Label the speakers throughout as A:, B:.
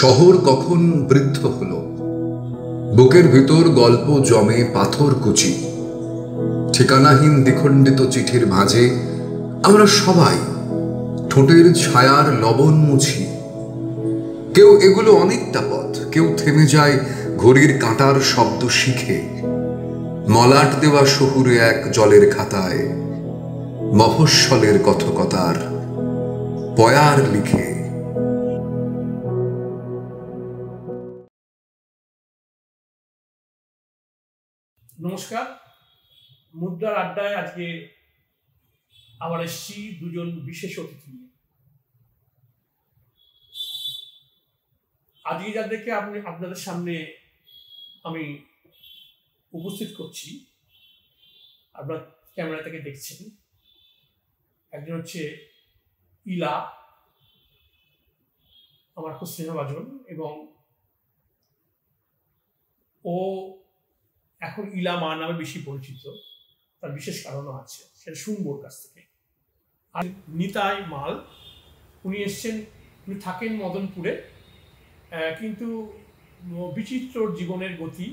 A: শহর কখন বৃদ্ধ হলো, বুকের ভিতর গল্প জমে পাথর কুচি, ঠিকানাহীন দ্বিখণ্ডিত চিঠির মাঝে আমরা সবাই ঠোঁটের ছায়ার লবণ মুছি। কেউ এগুলো অনেকটা পথ, কেউ থেমে যায় ঘড়ির কাঁটার শব্দ শিখে, মলাট দেওয়া শহুরে এক জলের খাতায় মফস্বলের কথকতার পয়ার লিখে।
B: নমস্কার, মুদ্রার আড্ডায় আজকে আবার এসেছি দুজন বিশেষ অতিথি নিয়ে। আজকে যাদেরকে আপনাদের সামনে আমি উপস্থিত করছি, আপনার ক্যামেরা থেকে দেখছেন। একজন হচ্ছে ইলা, আমার খুব স্নেহভাজন, এবং ও এখন ইলা মা নামে বেশি পরিচিত। তার বিশেষ কারণও আছে, সেটা শুনবো ওর কাছ থেকে। আর নিতাই মাল, উনি এসছেন, উনি থাকেন মদনপুরে, কিন্তু বিচিত্র জীবনের গতি,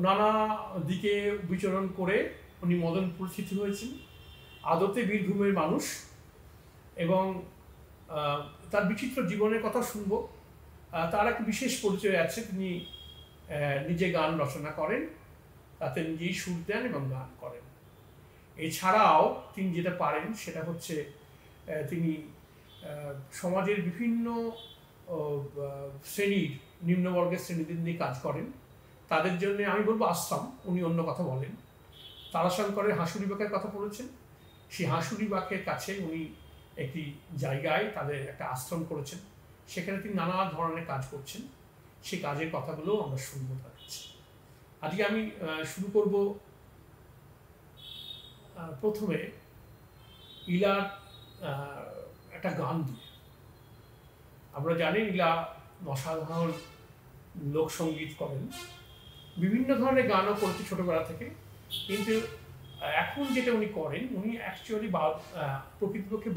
B: নানা দিকে বিচরণ করে উনি মদনপুর স্থিত হয়েছেন। আদতে বীরভূমের মানুষ, এবং তার বিচিত্র জীবনের কথা শুনবো। তার একটা বিশেষ পরিচয় আছে, তিনি নিজে গান রচনা করেন, তাতে নিজেই সুর দেন এবং গান করেন। এছাড়াও তিনি যেটা পারেন সেটা হচ্ছে তিনি সমাজের বিভিন্ন শ্রেণীর, নিম্নবর্গের শ্রেণীদের নিয়ে কাজ করেন। তাদের জন্য আমি বলবো আশ্রম, উনি অন্য কথা বলেন। তারাশঙ্করের হাঁসুরি বাঁকের কথা বলেছেন, সেই হাঁসুরি বাঁকের কাছে উনি একটি জায়গায় তাদের একটা আশ্রম করেছেন, সেখানে তিনি নানা ধরনের কাজ করছেন। সেই কাজের কথাগুলো আমরা শুনবো তার কাছে। আজকে আমি শুরু করব প্রথমে ইলার একটা গান দিয়ে। আমরা জানি ইলা অসাধারণ লোকসঙ্গীত করেন, বিভিন্ন ধরনের গানও করেছে ছোটবেলা থেকে, কিন্তু এখন যেটা উনি করেন, উনি অ্যাকচুয়ালি প্রকৃতপক্ষে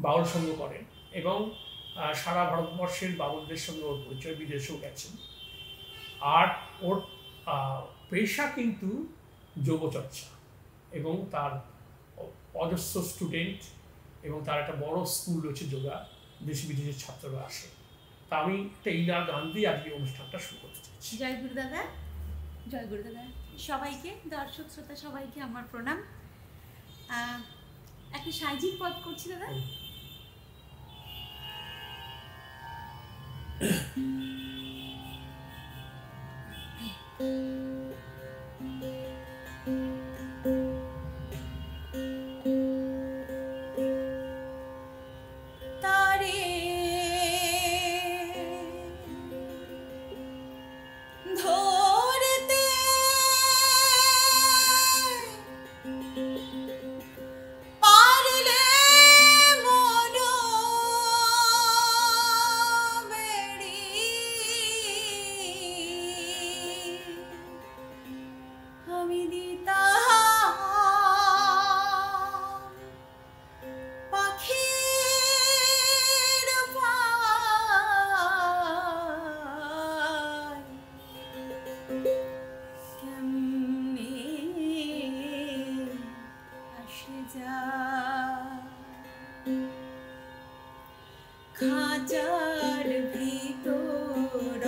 B: বাউল সঙ্গ করেন, এবং সারা ভারতবর্ষের বাউলদের সঙ্গে ওর পরিচয়, বিদেশেও গেছেন। আর ওর পেশা কিন্তু যোগচর্চা, এবং তার অজস্র স্টুডেন্ট, এবং তার একটা বড় স্কুল রয়েছে যোগা, দেশি বিদেশের ছাত্ররা আসে। তা আমি একটা ইলা গান দিয়ে আজকে অনুষ্ঠানটা শুরু করতে চাইছি।
C: জয় গুরুদাদা, জয় গুরুদাদা। সবাইকে, দর্শক শ্রোতা সবাইকে আমার প্রণাম। একটা সাইজিক পদ করছি দাদা। খাঁচার ভিতর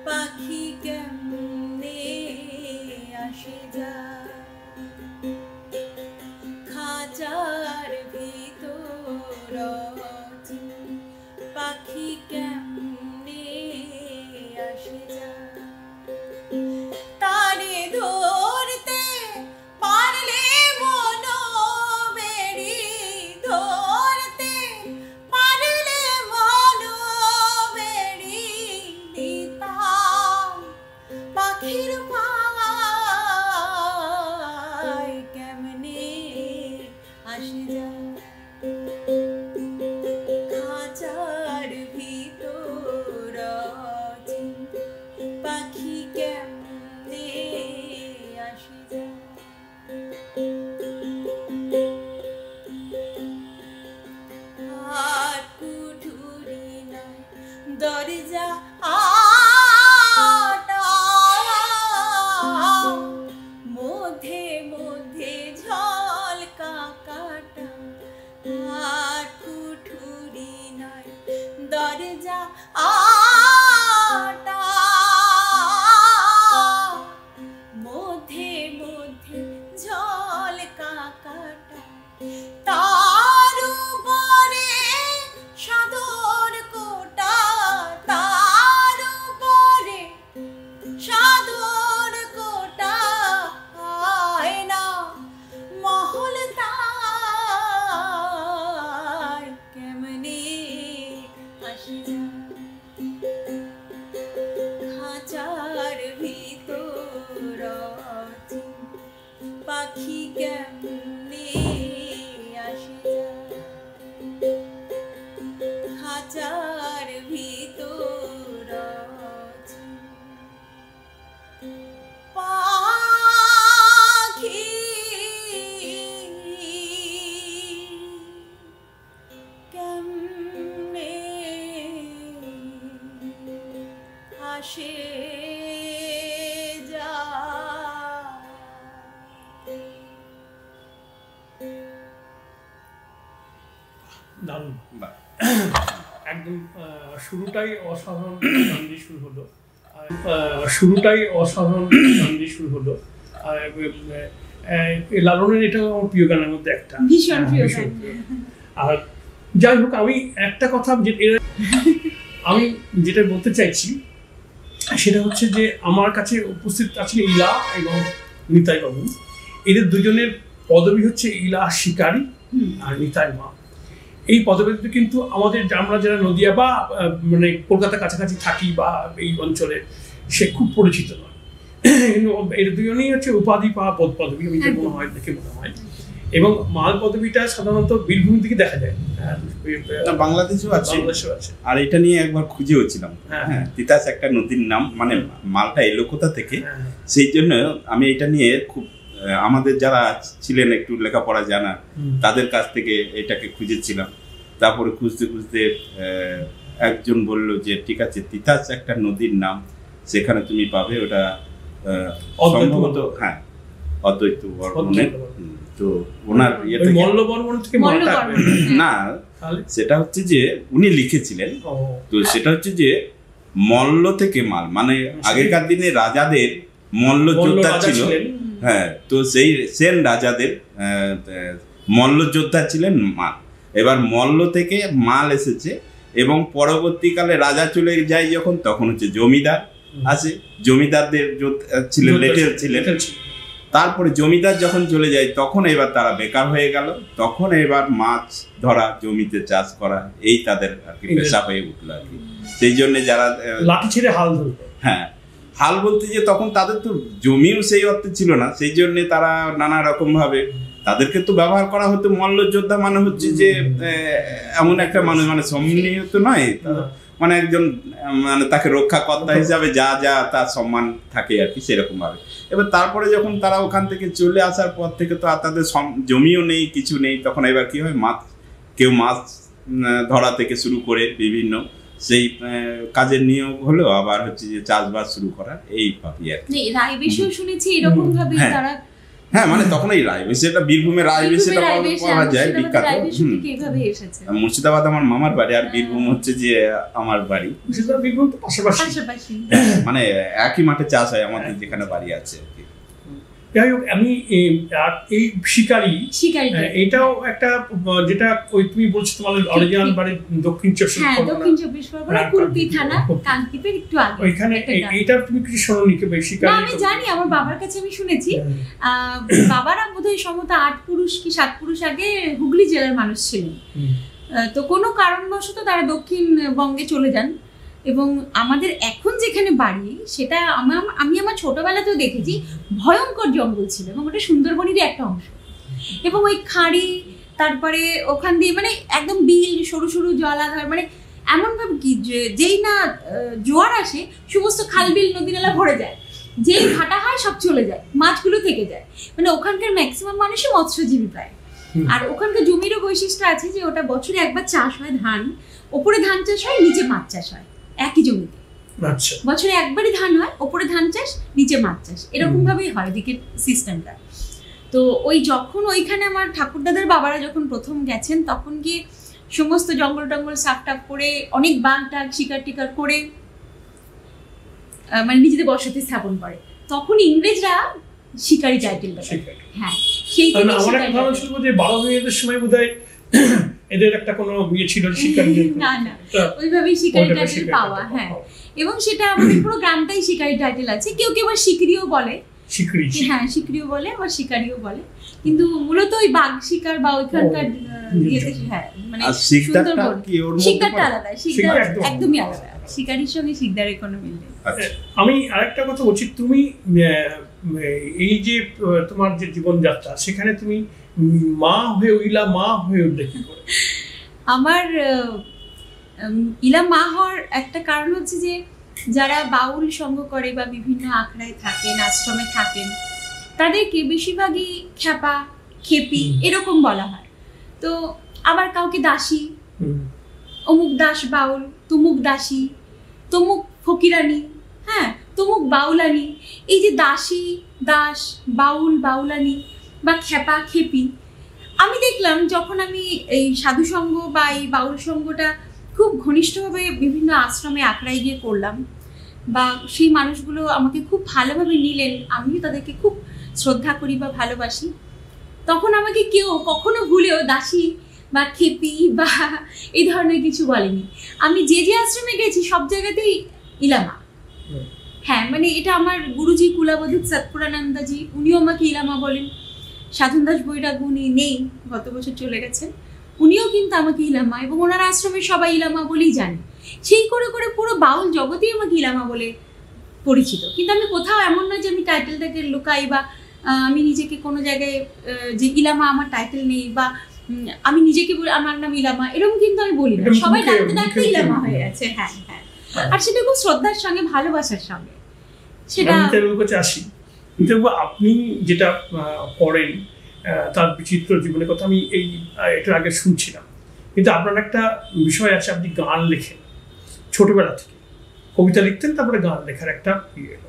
C: পাখি কেমনে আসে যায়, খাঁচার ভিতর পাখি কেমনে আসে যায়। তারে ধরতে পারলে মন বেড়ি, ধরতে পারলে মন বেড়ি দিতাম পাখির পায় কেমনে আসে যায়, খাঁচার ভিতর দরজা আটা মধ্যে মধ্যে ঝলকা কাটা আর কুঠুরি নয় দরজা আটা মধ্যে মধ্যে ঝলকা কাটা তার উপরে সাদর কোটা তার উপরে সাদর কোটা আয়না মহল তার কেমনে আসে খাঁচার ভিতর আছে পাখি কেমনে আসে খাঁচার ভিতর আছে পাখি কেমনে আসে
B: দারুণ একদম শুরুটাই অসাধারণ গান দিয়ে শুরু হলো লালনের এটা আমার প্রিয় গানের মধ্যে একটা
C: ভীষণ প্রিয় গান।
B: আর যাই হোক আমি একটা কথা আমি যেটা বলতে চাইছি সেটা হচ্ছে যে আমার কাছে উপস্থিত আছেন ইলা এবং নিতাই বাবু, এদের দুজনের পদবী হচ্ছে ইলা শিকারী আর নিতাই মা। এই পদবীতে কিন্তু আমাদের আমরা যারা নদিয়া বা মানে কলকাতার কাছাকাছি থাকি বা এই অঞ্চলে সে খুব পরিচিত নয়, কিন্তু এর দুজনেই হচ্ছে উপাধি পাওয়া পদবী আমি যে মনে হয় দেখে মনে হয়। এবং মাল পদবীটা সাধারণত বীরভূমের দিকে দেখা যায়,
D: বাংলাদেশেও আছে। আর এটা নিয়ে একবার খুঁজেও ছিলাম, হ্যাঁ তিতাস একটা নদীর নাম, মানে মালটা এলো কোথা থেকে, সেই জন্য আমি এটা নিয়ে খুব আমাদের যারা ছিলেন একটু লেখাপড়া জানা তাদের কাছ থেকে এটাকে খুঁজেছিলাম। তারপরে খুঁজতে খুঁজতে একজন বলল যে ঠিক আছে তিতাস একটা নদীর নাম, সেখানে তুমি পাবে ওটা সম্ভবত হ্যাঁ অদ্বৈত বর্মনের। তো ওনার না সেটা হচ্ছে যে উনি লিখেছিলেন, তো সেটা হচ্ছে যে মল্ল থেকে মাল, মানে আগেকার দিনে রাজাদের মল্ল যোদ্ধা ছিল, হ্যাঁ তো সেই সেন রাজাদের মল্ল যোদ্ধা ছিলেন মাল। এবার মল্ল থেকে মাল এসেছে এবং পরবর্তীকালে রাজা চলে যায় যখন, তখন হচ্ছে জমিদার আসে, জমিদারদের ছিলেন লেটেল ছিলেন। তারপরে জমিদার যখন চলে যায় তখন এবার তারা বেকার হয়ে গেল, তখন এবার মাছ ধরা জমিতে চাষ করা এই তাদের আর কি পেশা হয়ে উঠলো আর কি। সেই জন্য যারা
B: লাঠি ছেড়ে হাল ধরতো,
D: হ্যাঁ হাল বলতে যে তখন তাদের তো জমিও সেই অর্থে ছিল না, সেই জন্য তারা নানা রকম ভাবে তাদেরকে তো ব্যবহার করা হতো। মল্ল যোদ্ধা মানে হচ্ছে যে এমন একটা মানুষ, মানে সম্মানিত নয়, মানে একজন মানে তাকে রক্ষাকর্তা হিসাবে যা যা তার সম্মান থাকে আর কি সেরকম ভাবে। এবার তারপরে যখন তারা ওখান থেকে চলে আসার পর থেকে তো আর তাদের জমিও নেই, কিছু নেই, তখন এবার কি হয় মাছ, কেউ মাছ ধরা থেকে শুরু করে বিভিন্ন সেই কাজের নিয়োগ হলো, আবার হচ্ছে যে চাষবাস শুরু করা এই ভাবি আর কি।
C: রায়বেশিও শুনেছি এরকম ভাবে তারা,
D: হ্যাঁ মানে তখন এই রায়বেশি, এটা বীরভূমের রায়বেশিটা পাওয়া যায় বিখ্যাত। মুর্শিদাবাদ আমার মামার বাড়ি, আর বীরভূম হচ্ছে যে আমার বাড়ি, মানে একই মাঠে চাষ হয় আমাদের যেখানে বাড়ি আছে আর কি।
B: যাই হোক আমি এই শিকারী এটাও একটা, যেটা ওই তুমি বলছো তোমাদের অরিজিনাল বাড়ি দক্ষিণ চব্বিশ পরগনা কুলপি থানা কানকিপের একটু আগে, ওইখানে এইটা তুমি কিছু শোনোনি? শিকারী
C: আমি জানি, আমার বাবার কাছে আমি শুনেছি। বাবারা বোধহয় সম্ভবত 8 পুরুষ কি 7 পুরুষ আগে হুগলি জেলার মানুষ ছিলেন, তো কোনো কারণবশত তারা দক্ষিণবঙ্গে চলে যান। এবং আমাদের এখন যেখানে বাড়ি সেটা আমি আমার ছোটবেলাতেও দেখেছি, ভয়ঙ্কর জঙ্গল ছিল এবং ওটা সুন্দরবনেরই একটা অংশ। এবং ওই খাঁড়ি, তারপরে ওখান দিয়ে মানে একদম বিল, সরু সরু জলাধার, মানে এমনভাবে কি যেই না জোয়ার আসে সমস্ত খাল বিল নদী নালা ভরে যায়, যেই ভাটা হয় সব চলে যায়, মাছগুলো থেকে যায়। মানে ওখানকার ম্যাক্সিমাম মানুষই মৎস্যজীবী প্রায়। আর ওখানকার জমিরও বৈশিষ্ট্য আছে যে ওটা বছরে একবার চাষ হয় ধান, ওপরে ধান চাষ হয়, নিচে মাছ চাষ হয়, একই জমিতে।
B: আচ্ছা,
C: বছরে একবারই ধান হয়, ওপরে ধান চাষ, নিচে মাছ চাষ, এরকম ভাবেই হয় দিকের সিস্টেমটা। তো ওই যখন ওইখানে আমার ঠাকুরদাদের বাবারা যখন প্রথম গেছেন, তখন গিয়ে সমস্ত জঙ্গল টঙ্গল সাফ টাফ করে, অনেক বাঘ টাঘ শিকার টিকার করে মানে নিজেদের বসতি স্থাপন করে, তখন ইংরেজরা শিকারি টাইটেল দেয়। হ্যাঁ, সেই থেকে
B: আমার একটা ধারণা ছিল যে 12 মেয়েদের সময় বোধহয় এদের একটা কোনো বিয়ে ছিল শিকারি,
C: না না, ওইভাবেই শিকারি টাইটেল পাওয়া। হ্যাঁ, এবং সেটা আমাদের পুরো গ্রামটাই শিকারি টাইটেল আছে। কেউ কেউ আবার শিকারিও বলে, হ্যাঁ শিকারিও বলে, আবার শিকারিও বলে, কিন্তু মূলত ওই বাঘ শিকার বা ওইখানকার ইয়েতে, হ্যাঁ মানে শিকদারটা আলাদা, শিকদার একদমই আলাদা, শিকারির সঙ্গে শিকদারের কোনো মিল নেই।
B: আমি আরেকটা কথা বলছি, তুমি এই যে তোমার যে জীবনযাত্রা, সেখানে তুমি মা হয়ে ইলা মা হয়ে উঠলে কি করে?
C: আমার ইলা মা হওয়ার একটা কারণ হচ্ছে যে যারা বাউল সঙ্গ করে বা বিভিন্ন আখড়ায় থাকেন, আশ্রমে থাকেন, তাদেরকে বেশিরভাগই খ্যাপা, খেপি এরকম বলা হয়। তো আবার কাউকে দাসী, অমুক দাস বাউল, তুমুক দাসী, তমুক ফকিরানি, হ্যাঁ তমুক বাউলানি। এই যে দাসী, দাস, বাউল, বাউলানি বা খ্যাপা, খেপি, আমি দেখলাম যখন আমি এই সাধু সঙ্গ বা এই বাউল সঙ্গটা খুব ঘনিষ্ঠভাবে বিভিন্ন আশ্রমে আখড়ায় গিয়ে করলাম, বা সেই মানুষগুলো আমাকে খুব ভালোভাবে নিলেন, আমিও তাদেরকে খুব শ্রদ্ধা করি বা ভালোবাসি, তখন আমাকে কেউ কখনো ভুলেও দাসী বা খেপি বা এই ধরনের কিছু বলেনি। আমি যে যে আশ্রমে গেছি সব জায়গাতেই ইলামা। হ্যাঁ, মানে এটা আমার গুরুজি কুলাবধূত সৎপুরানন্দাজি, উনিও আমাকে ইলামা বলেন। সাধন দাস বৈরাগ উনি নেই, গত বছর চলে গেছেন, উনিও কিন্তু আমাকে ইলামা, এবং ওনার আশ্রমের সবাই ইলামা বলেই জানে। সেই করে করে পুরো বাউল জগতেই আমাকে ইলামা বলে পরিচিত। কিন্তু আমি কোথাও এমন নয় যে আমি টাইটেলটাকে লুকাই বা আমি নিজেকে কোনো জায়গায় যে ইলামা আমার টাইটেল নেই, বা আমি নিজেকে বলি আমার নাম ইলামা, এরকম কিন্তু আমি বলি না। সবাই ডাকতে ডাকতে ইলামা হয়ে গেছে। হ্যাঁ হ্যাঁ, আর সেটা খুব শ্রদ্ধার সঙ্গে, ভালোবাসার সঙ্গে। সেটা
B: আসি, আপনি যেটা করেন তার বিচিত্র জীবনের কথা আমি একটু আগে শুনছিলাম, কিন্তু আপনার একটা বিষয় আছে, আপনি গান লেখেন ছোটবেলা থেকে, কবিতা লিখতেন, তারপরে গান লেখার একটা ইয়ে এলো।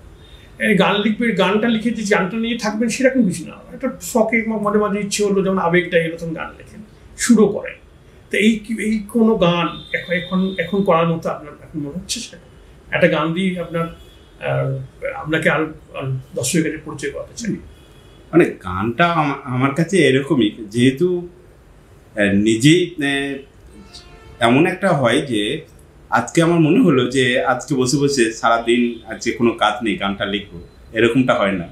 B: গান লিখবে, গানটা লিখে যে গানটা নিয়ে থাকবেন সেরকম কিছু না, একটা শখে মাঝে মাঝে ইচ্ছে হলো, যেমন আবেগটা এলো তখন গান লেখেন, শুরু করেন। তো এই কোনো গান এখন করার মতো আপনার এখন মনে হচ্ছে? সেটা একটা গান দিয়ে আপনাকে আরো দর্শকের কাছে পরিচয় করাতে চাই।
D: মানে গানটা আমার কাছে এরকমই, যেহেতু নিজেই এমন একটা হয় যে আজকে আমার মনে হলো যে আজকে বসে বসে সারাদিন আজকে কোনো কাজ নেই, গানটা লিখবো, এরকমটা হয় না।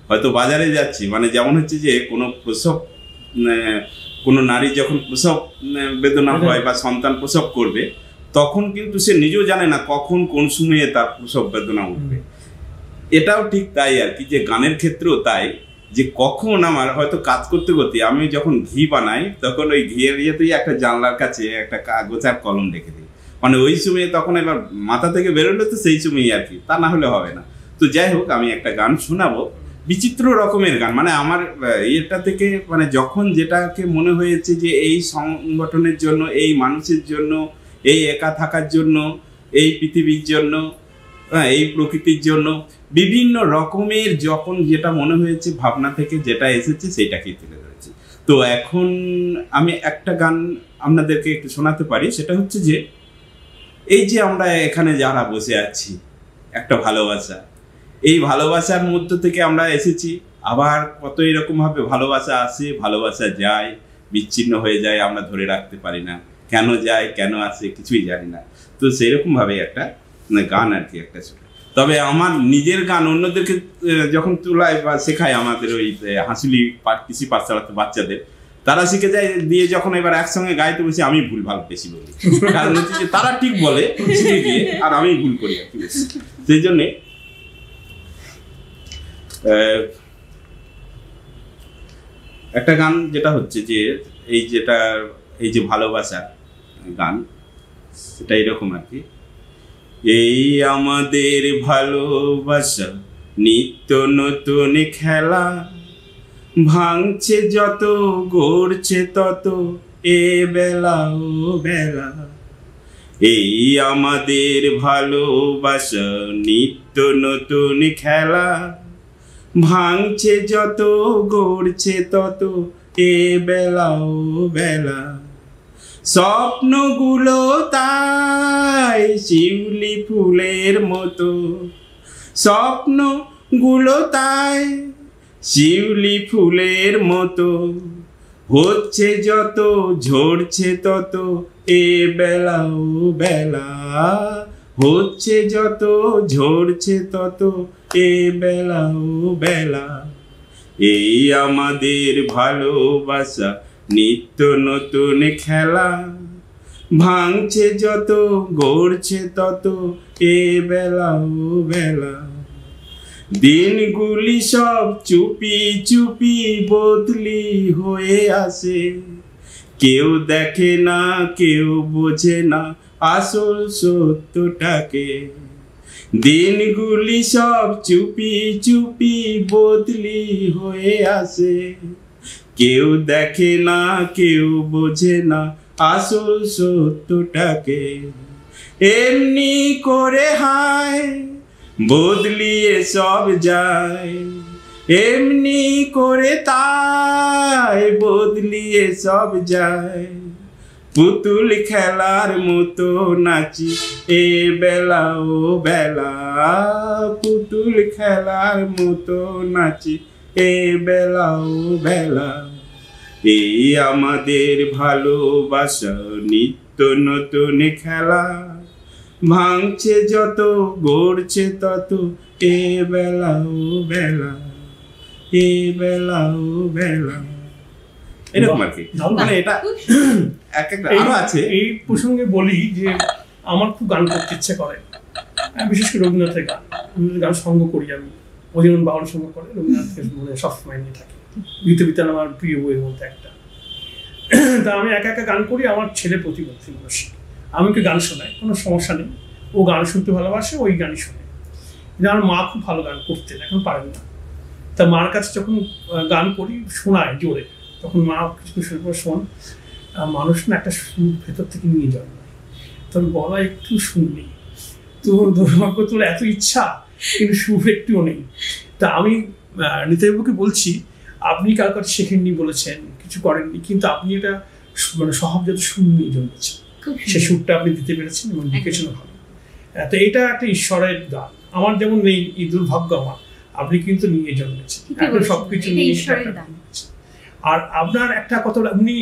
D: হয়তো বাজারে যাচ্ছি, মানে যেমন হচ্ছে যে কোনো প্রসব, কোনো নারী যখন প্রসব বেদনা হয় বা সন্তান প্রসব করবে, তখন কিন্তু সে নিজেও জানে না কখন কোন সময়ে তার প্রসব বেদনা উঠবে। এটাও ঠিক তাই আর কি, যে গানের ক্ষেত্রেও তাই, যে কখন আমার হয়তো কাজ করতে করতে আমি যখন ঘি বানাই, তখন ওই ঘিয়ের ইয়েতেই একটা জানলার কাছে একটা কাগজ আর কলম রেখে দিই, মানে ওই সময়ে তখন এবার মাথা থেকে বেরোলে তো সেই সময়ই আর কি, তা না হলে হবে না। তো যাই হোক, আমি একটা গান শোনাবো, বিচিত্র রকমের গান, মানে আমার এটা থেকে মানে যখন যেটাকে মনে হয়েছে যে এই সংগঠনের জন্য, এই মানুষের জন্য, এই একা থাকার জন্য, এই পৃথিবীর জন্য, এই প্রকৃতির জন্য, বিভিন্ন রকমের যখন যেটা মনে হয়েছে ভাবনা থেকে যেটা এসেছে সেইটাকেই তুলে ধরেছি। তো এখন আমি একটা গান আপনাদেরকে একটু শোনাতে পারি, সেটা হচ্ছে যে এই যে আমরা এখানে যারা বসে আছি, একটা ভালোবাসা, এই ভালোবাসার মধ্য থেকে আমরা এসেছি, আবার কত এরকমভাবে ভালোবাসা আসে, ভালোবাসা যায়, বিচ্ছিন্ন হয়ে যায়, আমরা ধরে রাখতে পারি না, কেন যায় কেন আসে কিছুই জানি না। তো সেইরকমভাবে একটা গান আর কি একটা ছোট। তবে আমার নিজের গান অন্যদেরকে যখন তোলায় বা শেখায়, আমাদের ওই হাসুলি কৃষি পাঠশালাতে বাচ্চাদের, তারা শিখে যায়, দিয়ে যখন এবার একসঙ্গে গাইতে বসে আমি ভুল ভাল বেশি বলি, কারণ হচ্ছে যে তারা ঠিক বলে শিখে গিয়ে আর আমি ভুল করি আর কি। সেই জন্যে একটা গান যেটা হচ্ছে যে এই যে ভালোবাসার গান, সেটা এরকম আর কি। এই আমাদের ভালোবাসা নিত্য নতুন খেলা, ভাঙছে যত গড়ছে তত এ বেলা ও বেলা, এই আমাদের ভালোবাসা নিত্য নতুন খেলা, ভাঙছে যত গড়ছে তত এ বেলা ও বেলা। স্বপ্নগুলো তাই শিউলি ফুলের মতো, স্বপ্নগুলো তাই শিউলি ফুলের মতো, হচ্ছে যত ঝরছে তত এ বেলা ও বেলা, হচ্ছে যত ঝরছে তত এ বেলা ও বেলা। এই আমাদের ভালোবাসা নিত্য নতুন খেলা, ভাঙছে যত গড়ছে তত এ বেলা ও বেলা। দিনগুলি সব চুপি চুপি বদলি হয়ে আসে, কেউ দেখে না কেউ বোঝে না আসল সত্যটাকে। দিনগুলি সব চুপি চুপি বদলি হয়ে আসে, কেউ দেখে না কেউ বোঝে না আসল সত্যটাকে। এমনি করে হায় বদলিয়ে সব যায়, এমনি করে তাই বদলিয়ে সব যায়। পুতুল খেলার মতো নাচি এ বেলা ও বেলা, পুতুল খেলার মতো নাচি এ বেলা ও বেলা। এই আমাদের ভালোবাসা নিত্য নতুন খেলা, ভাঙছে যত গড়ছে তত এ বেলা ও বেলা, এ বেলা ও বেলা। এরকম আর কি, মানে এটা এক একটা আরো আছে।
B: এই প্রসঙ্গে বলি যে আমার খুব গান করতে ইচ্ছে করে, বিশেষ করে রবীন্দ্রনাথের গান। গান সঙ্গ করি আমি, অজিরন বাউল সঙ্গ করে রবীন্দ্রনাথকে মনে সবসময় নিয়ে থাকি। গীতে বিতান আমার প্রিয় বইয়ের মধ্যে একটা। তা আমি একা একা গান করি, আমার ছেলে প্রতিবন্ধী মানুষ, আমাকে গান শোনায়, কোনো সমস্যা নেই। ও গান শুনতে ভালোবাসে, ওই গানই শোনে। আমার মা খুব ভালো গান করতেন, এখন পারেন না। তা মার কাছে যখন গান করি শোনায় জোরে, তখন মা কিছু শুনে পরে শোন, মানুষ না একটা সুর ভেতর থেকে নিয়ে যাবে, তোর গলা একটু শুনলি, তোর দুর্ভাগ্য, তোর এত ইচ্ছা কিন্তু সুর একটুও নেই। তা আমি নিতাইবাবুকে বলছি, আপনি কার কাছে শেখেননি বলেছেন, কিছু করেননি, কিন্তু আপনি এটা মানে স্বভাবজাত সুর নিয়ে জন্মেছেন, সে সুরটা আপনি দিতে পেরেছেন এবং লিখেছেন ভালো। তো এটা একটা ঈশ্বরের দান। আমার যেমন নেই এই দুর্ভাগ্য, আমার, আপনি কিন্তু নিয়ে জন্মেছেন, এখন সবকিছু নিয়ে। আর আপনার একটা কথা, উনি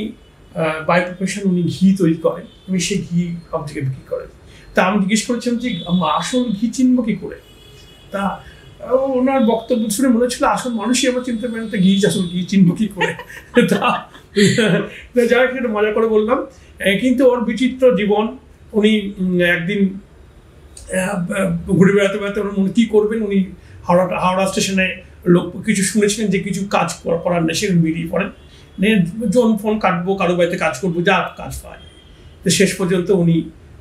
B: বাই প্রফেশন উনি ঘি তৈরি করেন, উনি সেই ঘি সব থেকে বিক্রি করেন। তা আমি জিজ্ঞেস করেছিলাম যে আসল ঘি চিনব কি করে? তা ওনার বক্তব্য শুনে মনে হচ্ছিল আসল মানুষই আমার চিনতে পারেন, তো ঘি আসল ঘি চিনব কি করে? তা যাই হোক, একটু মজা করে বললাম। কিন্তু ওর বিচিত্র জীবন। উনি একদিন ঘুরে বেড়াতে বেড়াতে ওনার মনে কী করবেন, উনি হাওড়া স্টেশনে লোক কিছু শুনেছিলেন যে কিছু কাজ করার নেই, সেখানে বেরিয়ে পড়েন, জন ফোন কাটবো, কারো বাড়িতে কাজ করবো, যা কাজ পায়। তো শেষ পর্যন্ত উনি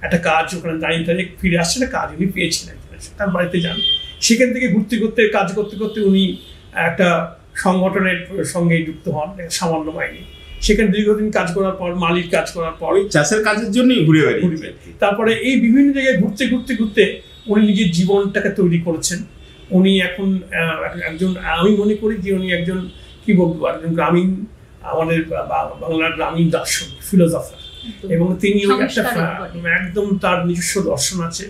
B: একটা কাজ ওখানে দাঁড়িয়ে দাঁড়িয়ে ফিরে আসছেন, কাজ উনি পেয়েছিলেন, তার বাড়িতে যান। সেখান থেকে ঘুরতে ঘুরতে কাজ করতে করতে উনি একটা সংগঠনের সঙ্গে যুক্ত হন, সামান্য মাইনে। সেখানে দীর্ঘদিন কাজ করার পর, মালিক কাজ করার পর, ওই
D: চাষের কাজের জন্যই ঘুরে বেড়াবে।
B: তারপরে এই বিভিন্ন জায়গায় ঘুরতে ঘুরতে ঘুরতে উনি নিজের জীবনটাকে তৈরি করেছেন। উনি এখন একজন, আমি মনে করি যে উনি একজন, কি বলবো, একজন গ্রামীণ, আমাদের বাংলার গ্রামীণ দার্শনিক, ফিলোসফার। এবং তিনি একটা একদম তার নিজস্ব দর্শন আছে,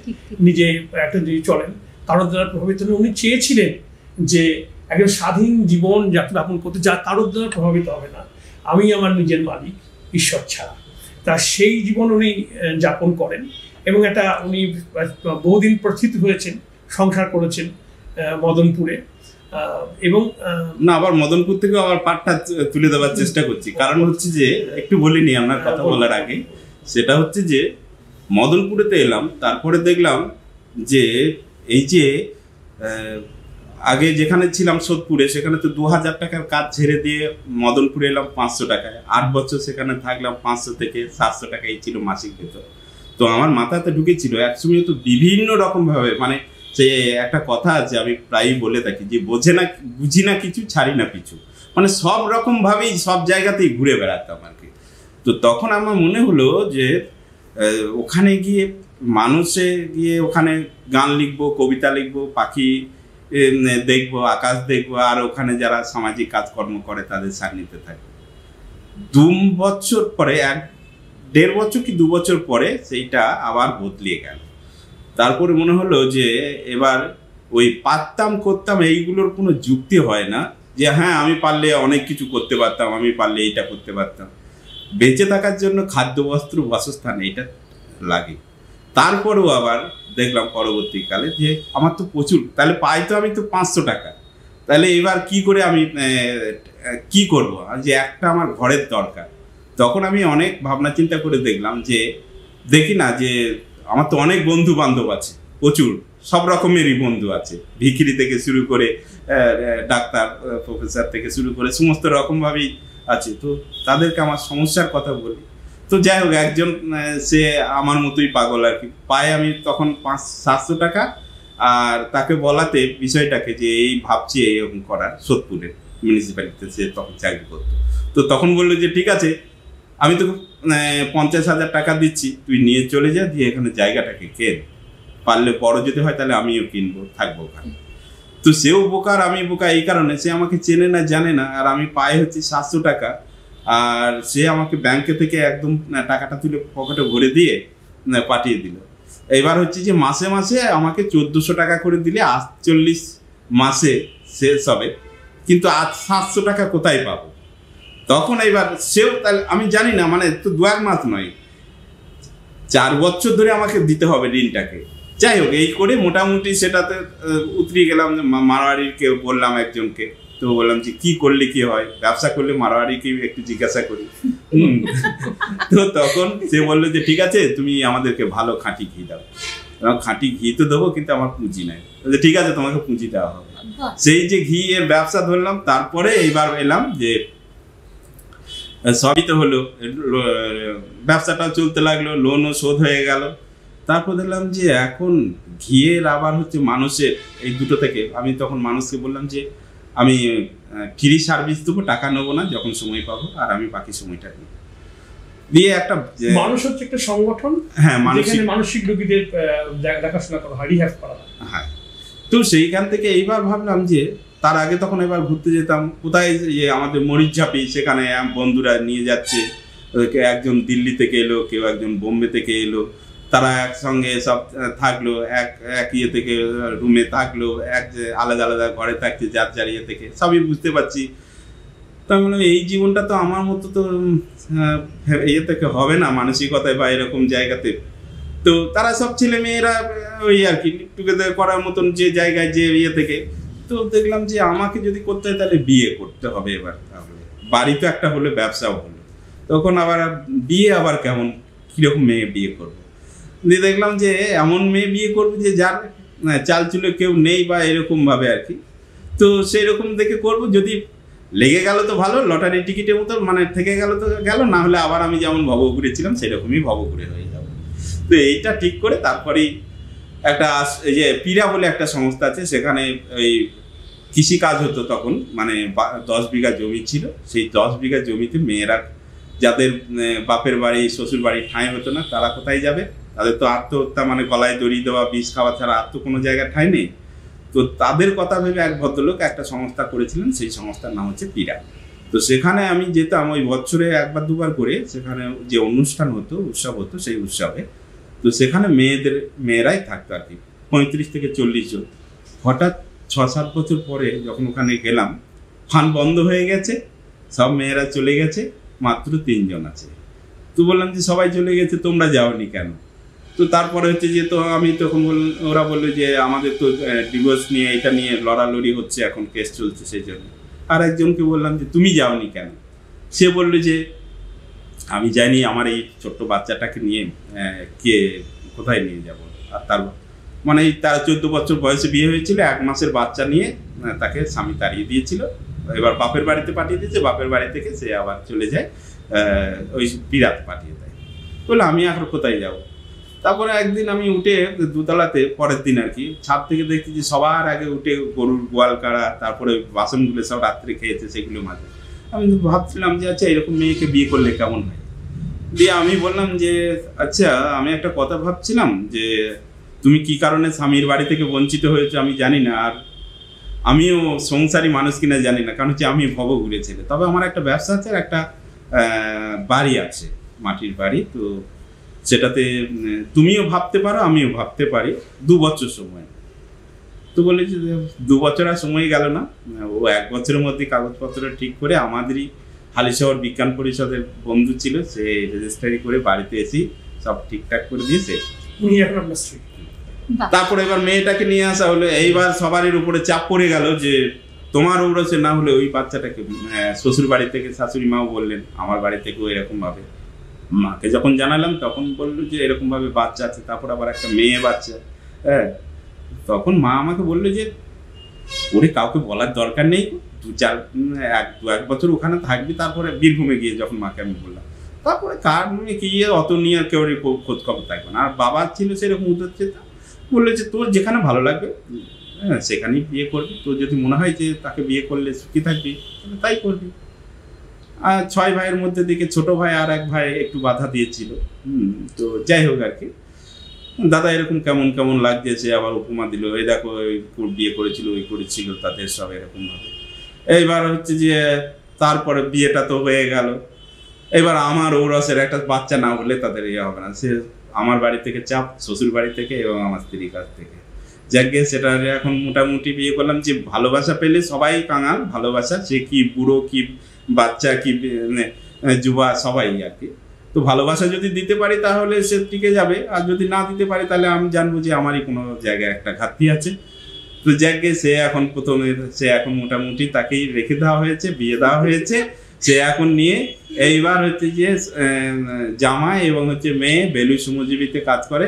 B: নিজে একটা দিয়ে চলেন, কারোর দ্বারা প্রভাবিত। উনি চেয়েছিলেন যে একজন স্বাধীন জীবন যাপন করতে, যা কারোর দ্বারা প্রভাবিত হবে না, আমি আমার নিজের মালিক, ঈশ্বর ছাড়া। তা সেই জীবন উনি যাপন করেন এবং একটা উনি বহুদিন প্রথিত হয়েছেন, সংসার করেছেন মদনপুরে। এবং
D: না, আবার মদনপুর থেকে আবার পাটটা তুলে দেওয়ার চেষ্টা করছি, কারণ হচ্ছে যে একটু বলিনি আপনার কথা বলার আগে, সেটা হচ্ছে যে মদনপুরেতে এলাম, তারপরে দেখলাম যে এই যে আগে যেখানে ছিলাম সোদপুরে, সেখানে তো 2000 টাকার কাজ ছেড়ে দিয়ে মদনপুরে এলাম 500 টাকায়। 8 বছর সেখানে থাকলাম, 500 থেকে 700 টাকাই ছিল মাসিক বেতন। তো আমার মাথাতে ঢুকেছিল একসময় তো বিভিন্ন রকম ভাবে, মানে সে একটা কথা আছে আমি প্রায়ই বলে থাকি যে বুঝি না কিছু, ছাড়ি না পিছু, মানে সব রকম ভাবেই সব জায়গাতেই ঘুরে বেড়াতাম আর কি। তো তখন আমার মনে হলো যে ওখানে গিয়ে মানুষে গিয়ে ওখানে গান লিখবো, কবিতা লিখবো, পাখি দেখবো, আকাশ দেখবো, আর ওখানে যারা সামাজিক কাজকর্ম করে তাদের সান্নিধ্যে থাকবো। 2 বছর পরে, 1.5 বছর কি 2 বছর পরে সেইটা আবার বদলিয়ে গেল। তারপরে মনে হলো যে এবার ওই পারতাম করতাম এইগুলোর কোনো যুক্তি হয় না, যে হ্যাঁ আমি পারলে অনেক কিছু করতে পারতাম, আমি পারলে এইটা করতে পারতাম। বেঁচে থাকার জন্য খাদ্য, বস্ত্র, বাসস্থান এইটা লাগে। তারপরেও আবার দেখলাম পরবর্তীকালে যে আমার তো প্রচুর, তাহলে পাই তো আমি তো 500 টাকা, তাহলে এবার কি করে আমি কি করব, যে একটা আমার ঘরের দরকার। তখন আমি অনেক ভাবনা চিন্তা করে দেখলাম যে দেখি না যে আমার তো অনেক বন্ধু বান্ধব আছে, প্রচুর সব রকমেরই বন্ধু আছে, ভিখিরি থেকে শুরু করে ডাক্তার প্রফেসর থেকে শুরু করে সমস্ত রকমভাবেই আছে। তো তাদেরকে আমার সমস্যার কথা বলি। তো যাই হোক, একজন সে আমার মতোই পাগল আর কি, পায় আমি তখন 500-700 টাকা, আর তাকে বলাতে বিষয়টাকে যে এই ভাবছি এইরকম করার, সোদপুরে মিউনিসিপ্যালিটিতে সে তখন চাকরি করতো। তো তখন বললো যে ঠিক আছে, আমি তো 50,000 টাকা দিচ্ছি, তুই নিয়ে চলে যা, দিয়ে এখানে জায়গাটাকে কেন, পারলে বড় যদি হয় তাহলে আমিও কিনবো, থাকবো ওখানে। তো সেও বোকার, আমি বোকা এই কারণে, সে আমাকে চেনে না, জানে না, আর আমি পাই হচ্ছে 700 টাকা, আর সে আমাকে ব্যাংকে থেকে একদম টাকাটা তুলে পকেটে ভরে দিয়ে পাঠিয়ে দিল। এবার হচ্ছে যে মাসে মাসে আমাকে 1400 টাকা করে দিলে 48 মাসে শেষ হবে, কিন্তু আজ 700 টাকা কোথায় পাবো? তখন এবার সেও, তাহলে আমি জানি না, মানে তো 2-1 মাস নয়, 4 বছর ধরে আমাকে দিতে হবে ঋণটাকে। যাই হোক, এই করে মোটামুটি সেটাতে উতরে গেলাম। মারোয়ারিকে বললাম একজনকে, তো বললাম যে কি করলে কি হয়, ব্যবসা করলে মারোয়ারিকে একটু জিজ্ঞাসা করি। তো তখন সে বললো যে ঠিক আছে, তুমি আমাদেরকে ভালো খাঁটি ঘি দাও। খাঁটি ঘি তো দেবো, কিন্তু আমার পুঁজি নাই। ঠিক আছে, তোমাকে পুঁজি দেওয়া হবে। সেই যে ঘি এর ব্যবসা ধরলাম। তারপরে এইবার এলাম যে সবই তো হলো, ব্যবসাটাও চলতে লাগলো, লোনও শোধ হয়ে গেল। তারপর দেখলাম যে এখন ঘিয়ের আবার হচ্ছে মানুষের, এই দুটো থেকে আমি তখন মানুষকে বললাম যে আমি ফ্রি সার্ভিস দেবো, টাকা নেবো না, যখন সময় পাবো, আর আমি বাকি সময়টা নেব। দিয়ে একটা
B: মানুষ হচ্ছে একটা সংগঠন,
D: হ্যাঁ,
B: মানসিক রোগীদের দেখাশোনা করা হয়, রিহ্যাব করা হয়।
D: হ্যাঁ, তো সেইখান থেকে এইবার ভাবলাম যে তার আগে তখন এবার ঘুরতে যেতাম কোথায়, যে আমাদের মরিচঝাপি, সেখানে বন্ধুরা নিয়ে যাচ্ছে, একজন দিল্লি থেকে এলো, কেউ একজন বোম্বে থেকে এলো, তারা একসঙ্গে সব থাকলো, এক ইয়ে থেকে রুমে থাকলো, আলাদা আলাদা ঘরে থাকছে, যার ইয়ে থেকে সবই বুঝতে পারছি। তার মানে এই জীবনটা তো আমার মতো তো ইয়ে থেকে হবে না, মানসিকতায় বা এরকম জায়গাতে। তো তারা সব ছেলে মেয়েরা ওই আর কি টুগেদার করার মতন যে জায়গায়, যে ইয়ে থেকে। তো দেখলাম যে আমাকে যদি করতে হয় তাহলে বিয়ে করতে হবে। এবার বাড়ি তো একটা হলো, ব্যবসাও হলো, তখন আবার বিয়ে আবার কেমন, কিরকম মেয়ে বিয়ে করবো? দিয়ে দেখলাম যে এমন মেয়ে বিয়ে করবো যে যার চাল চুলে কেউ নেই বা এরকম ভাবে আর কি। তো সেই রকম দেখে করবো, যদি লেগে গেল তো ভালো, লটারি টিকিটের মতো, মানে থেকে গেল তো গেল, না হলে আবার আমি যেমন ভবঘুরে ছিলাম সেরকমই ভবঘুরে হয়ে যাবো। তো এইটা ঠিক করে তারপরেই একটা, এই যে পিরা বলে একটা সংস্থা আছে, সেখানে এই কৃষিকাজ হতো তখন, মানে 10 বিঘা জমি ছিল। সেই 10 বিঘা জমিতে মেয়েরা, যাদের বাপের বাড়ি শ্বশুর বাড়ি ঠাঁই হতো না, তারা কোথায় যাবে? তাদের তো আত্মহত্যা, মানে গলায় দড়ি দেওয়া, বিষ খাওয়া ছাড়া আর তো কোনো জায়গায় ঠাঁই নেই। তো তাদের কথা ভেবে এক ভদ্রলোক একটা সংস্থা করেছিলেন, সেই সংস্থার নাম হচ্ছে পিরা। তো সেখানে আমি যেতাম ওই বছরে 1-2 বার করে, সেখানে যে অনুষ্ঠান হতো, উৎসব হতো, সেই উৎসবে। তো সেখানে মেয়েরাই থাকতো আর কি, 35 থেকে 40 জন। হঠাৎ 6-7 বছর পরে যখন ওখানে গেলাম, ফান বন্ধ হয়ে গেছে, সব মেয়েরা চলে গেছে, মাত্র 3 জন আছে। তো বললাম যে সবাই চলে গেছে, তোমরা যাওনি কেন? তো তারপরে হচ্ছে যে, তো আমি তখন ওরা বললো যে আমাদের তো ডিভোর্স নিয়ে, এটা নিয়ে লড়ালড়ি হচ্ছে, এখন কেস চলছে, সেই জন্য। আর একজনকে বললাম যে তুমি যাওনি কেন? সে বললো যে আমি যাইনি, আমার এই ছোট্ট বাচ্চাটাকে নিয়ে কে কোথায় নিয়ে যাব। আর তার মানে তার 14 বছর বয়সে বিয়ে হয়েছিল, 1 মাসের বাচ্চা নিয়ে তাকে স্বামী তাড়িয়ে দিয়েছিল। এবার বাপের বাড়িতে পাঠিয়ে দিয়েছে, বাপের বাড়ি থেকে সে আবার চলে যায়, ওই পিরাতে পাঠিয়ে দেয়। বলে আমি এখন কোথায় যাব? তারপরে একদিন আমি উঠে দোতলাতে, পরের দিন আর কি, ছাদ থেকে দেখছি যে সবার আগে উঠে গরুর গোয়াল কাড়া, তারপরে বাসনগুলো সব রাত্রে খেয়েছে, সেগুলো মাঝে। আমি ভাবছিলাম যে আচ্ছা, এরকম মেয়েকে বিয়ে করলে কেমন হয়। দিয়ে আমি বললাম যে আচ্ছা আমি একটা কথা ভাবছিলাম যে তুমি কি কারণে স্বামীর বাড়ি থেকে বঞ্চিত হয়েছো আমি জানি না, আর আমিও সংসারী মানুষ কিনা জানি না, কারণ হচ্ছে আমি ভবঘুরে ছেলে। তবে আমার একটা ব্যবসা আছে আর একটা বাড়ি আছে, মাটির বাড়ি। তো সেটাতে তুমিও ভাবতে পারো আমিও ভাবতে পারি, 2 বছর সময়। তো বলেছি 2 বছর আর সময় গেল না, ও 1 বছরের মধ্যে কাগজপত্র ঠিক করে আমাদেরই হালিশহর বিজ্ঞান পরিষদের বন্ধু ছিল, সে রেজিস্ট্রি করে বাড়িতে এসে সব ঠিকঠাক করে দিয়েছে। তারপরে এবার মেয়েটাকে নিয়ে আসা হলো। এইবার সবারই উপরে চাপ পড়ে গেল যে তোমার ঔরসে না হলে ওই বাচ্চাটাকে শ্বশুর বাড়ি থেকে শাশুড়ি মাও বললেন, আমার বাড়ি থেকেও এরকম ভাবে। মাকে যখন জানালাম তখন বললো যে এরকম ভাবে বাচ্চা আছে, তারপর আবার একটা মেয়ে বাচ্চা। হ্যাঁ, তখন মা আমাকে বললো যে ওরে কাউকে বলার দরকার নেই, 1 বছর ওখানে থাকবি, তারপরে বীরভূমে গিয়ে যখন মাকে আমি বললাম, তারপরে কার নিয়ে কি অত নিয়ে কেউ খোঁজ খবর থাকবে না। আর বাবা ছিল সেরকম উদ্যোগতা, বললো যে তোর যেখানে ভালো লাগবে হ্যাঁ সেখানেই বিয়ে করবি, তোর যদি মনে হয় যে তাকে বিয়ে করলে সুখী থাকবি তাহলে তাই করবি। আর 6 ভাইয়ের মধ্যে দিকে ছোট ভাই আর 1 ভাই একটু বাধা দিয়েছিল। তো যাই হোক আর কি, দাদা এরকম কেমন কেমন লাগছে, সে আবার উপমা দিল, এই দেখো বিয়ে করেছিল ওই করেছিল তাদের সব এরকম ভাবে। এইবার হচ্ছে যে তারপরে বিয়েটা তো হয়ে গেল, এবার আমার ঔরসের একটা বাচ্চা না হলে তাদের ইয়ে হবে না। সে আমার বাড়ি থেকে চাপ, শ্বশুর বাড়ি থেকে এবং আমার স্ত্রীর কাছ থেকে। যাকে সেটা এখন মোটামুটি বিয়ে করলাম। যে ভালোবাসা পেলে সবাই কাঙাল, ভালোবাসা সে কি বুড়ো কি বাচ্চা কি যুবা সবাই আর কি। তো ভালোবাসা যদি দিতে পারি তাহলে সে টিকে যাবে, আর যদি না দিতে পারি তাহলে আমি জানবো যে আমারই কোনো জায়গায় একটা ঘাটতি আছে। তো যাকে সে এখন সে এখন মোটামুটি তাকেই রেখে দেওয়া হয়েছে, বিয়ে দেওয়া হয়েছে। সে এখন নিয়ে এইবার হচ্ছে যে জামাই এবং হচ্ছে মেয়ে বেলু শ্রমজীবীতে কাজ করে,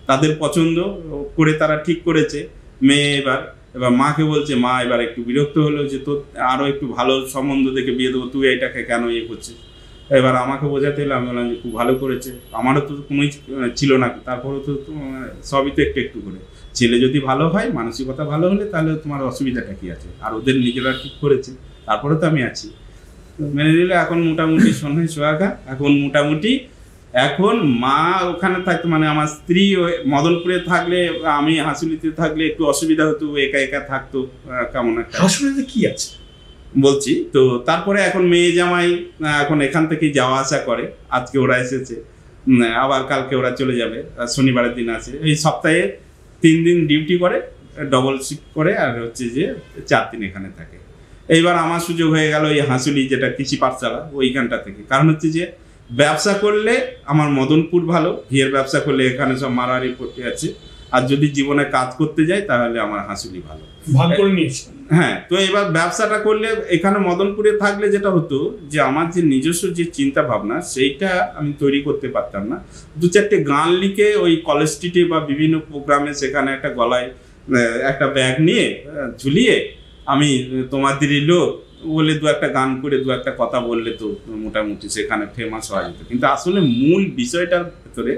D: তাদের পছন্দ করে তারা ঠিক করেছে। মেয়ে এবার মাকে বলছে, মা এবার একটু বিরক্ত হলো যে তোর আরো একটু ভালো সম্বন্ধ দেখে বিয়ে দেবো, তুই এটাকে কেন ইয়ে করছিস। এবার আমাকে বোঝাতে হলো, আমি বললাম যে খুব ভালো করেছে, আমারও তো কোনোই ছিল না, তারপরেও তো সবই তো একটু একটু করে। ছেলে যদি ভালো হয়, মানসিকতা ভালো হলে, তাহলে তোমার অসুবিধাটা কি আছে। আর ওদের নিজেরা ঠিক করেছে, তারপরে তো আমি আছি, মেনে নিলে এখন মোটামুটি সন্ধ্যে সোহাগা। এখন মোটামুটি এখন মা ওখানে থাকতো, মানে আমার স্ত্রী মদনপুরে থাকলে, আমি হাসুলিতে থাকলে একটু অসুবিধা হতো, একা একা থাকতো কেমন একটা।
B: হাসুলিতে কি আছে
D: বলছি তো। তারপরে এখন মেয়ে জামাই এখন এখান থেকে যাওয়া আসা করে, আজকে ওরা এসেছে, আবার কালকে ওরা চলে যাবে, শনিবারের দিন আছে। এই সপ্তাহে 3 দিন ডিউটি করে, ডবল শিফট করে, আর হচ্ছে যে 4 দিন এখানে থাকে। এইবার আমার সুযোগ হয়ে গেল এই হাসুলি, যেটা কৃষি পাঠশালা, ওইখানটা থেকে। কারণ হচ্ছে যে ব্যবসা করলে আমার মদনপুর ভালো, ঘিয়ের ব্যবসা করলে এখানে সব মারারি পড়তে আছে, আর যদি জীবনে কাজ করতে যাই তাহলে আমার হাসুলি ভালো,
B: ভাগ করে নিয়েছি।
D: হ্যাঁ, তো এবার ব্যবসাটা করলে এখানে মদনপুরে থাকলে যেটা হতো যে আমার যে নিজস্ব যে চিন্তা ভাবনা সেইটা আমি তৈরি করতে পারতাম না। 2-4টে গান লিখে ওই কলেজ স্ট্রিটে বা বিভিন্ন প্রোগ্রামে সেখানে একটা গলায় একটা ব্যাগ নিয়ে ঝুলিয়ে আমি তোমার দিদি লোক বলে 2-একটা গান করে 2-একটা কথা বললে তো মোটামুটি সেখানে ফেমাস হওয়া যেত, কিন্তু আসলে মূল বিষয়টার ভেতরে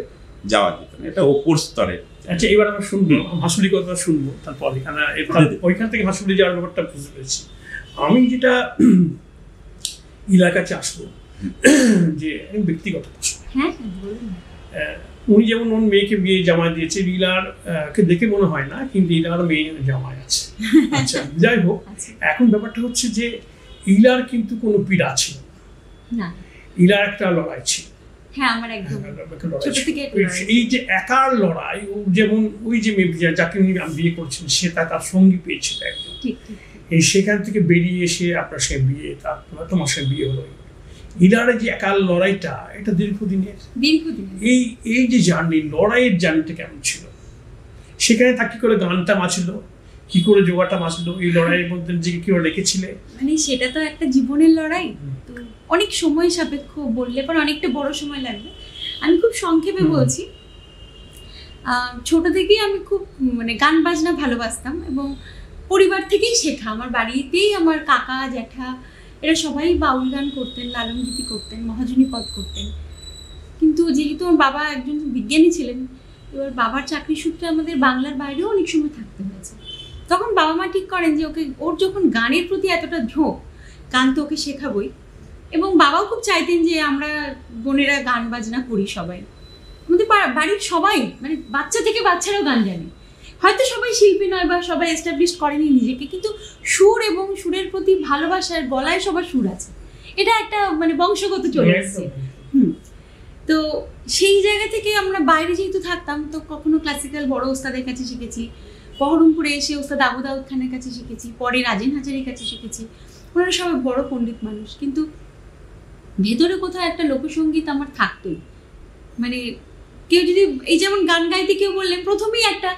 D: যাওয়া যেত না, এটা ওপর স্তরে।
B: আচ্ছা, এবার আমরা শুনবো হাসুলি কথা শুনবো, তারপর ওইখান থেকে হাসুলি যাওয়ার ব্যাপারটা বুঝতে পেরেছি। আমি যেটা এলাকাতে আসবো যে ব্যক্তিগত প্রশ্ন, উনি যেমন ওর মেয়েকে বিয়ে জামাই দিয়েছে, লীলার কে দেখে মনে হয় না, কিন্তু লীলার মেয়ে জামাই আছে। আচ্ছা, যাই হোক, এখন ব্যাপারটা হচ্ছে যে ইলার কিন্তু কোনো পীড়া ছিল না, ইলার একটা লড়াই ছিল। এই যে একার লড়াই, যেমন ওই যে যাকে বিয়ে করছেন সে তার সঙ্গী পেয়েছিল একদম, এই সেখান থেকে বেরিয়ে এসে আপনার সে বিয়ে, তোমার সে বিয়ে হলো। ইলারের যে একার লড়াইটা, এটা দীর্ঘদিনের। এই যে জার্নি, লড়াইয়ের জার্নিটা কেমন ছিল, সেখানে তা কি করে গানটা বাঁচলো, কি করে যোগাটা বাঁচলো, এই লড়াইয়ের মধ্যে যে কি করে রেখেছিলে?
C: মানে সেটা তো একটা জীবনের লড়াই, তো অনেক সময় সাপেক্ষ, বললে পরে অনেকটা বড় সময় লাগবে। আমি খুব সংক্ষেপে বলছি। ছোট থেকেই আমি খুব মানে গান বাজনা ভালোবাসতাম, এবং পরিবার থেকেই শেখা। আমার বাড়িতেই আমার কাকা জ্যাঠা এরা সবাই বাউল গান করতেন, লালন গীতি করতেন, মহাজনী পদ করতেন। কিন্তু যেহেতু আমার বাবা একজন বিজ্ঞানী ছিলেন, এবার বাবার চাকরি সূত্রে আমাদের বাংলার বাইরেও অনেক সময় থাকতে হয়েছে। তখন বাবা মা ঠিক করেন যে ওর যখন গানের প্রতি এতটা ঝোঁক, গান তো ওকে শেখাবই, এবং বাবাও খুব চাইতেন যে আমরা বোনেরা গান বাজনা করি সবাই। আমাদের বাড়ির সবাই, মানে বাচ্চা থেকে বাচ্চারাও গান জানে। হয়তো সবাই শিল্পী নয় বা সবাই এস্টাবলিশ করেনি নিজেকে, কিন্তু সুর এবং সুরের প্রতি ভালোবাসার, গলায় সবার সুর আছে, এটা একটা মানে বংশগত চলে আসছে। তো সেই জায়গা থেকে আমরা বাইরে যেহেতু থাকতাম, তো কখনো ক্লাসিক্যাল বড় ওস্তাদের কাছে শিখেছি, বহরমপুরে এসে ওস্তাদ আবু দাউদ খানের কাছে শিখেছি, পরে রাজেন হাজারির কাছে শিখেছি। ওনারা সবাই বড় পণ্ডিত মানুষ, কিন্তু ভেতরে কোথাও একটা লোকসঙ্গীত আমার থাকতোই। মানে কেউ যদি এই যেমন গান গাইতে কেউ বললেন, প্রথমেই একটা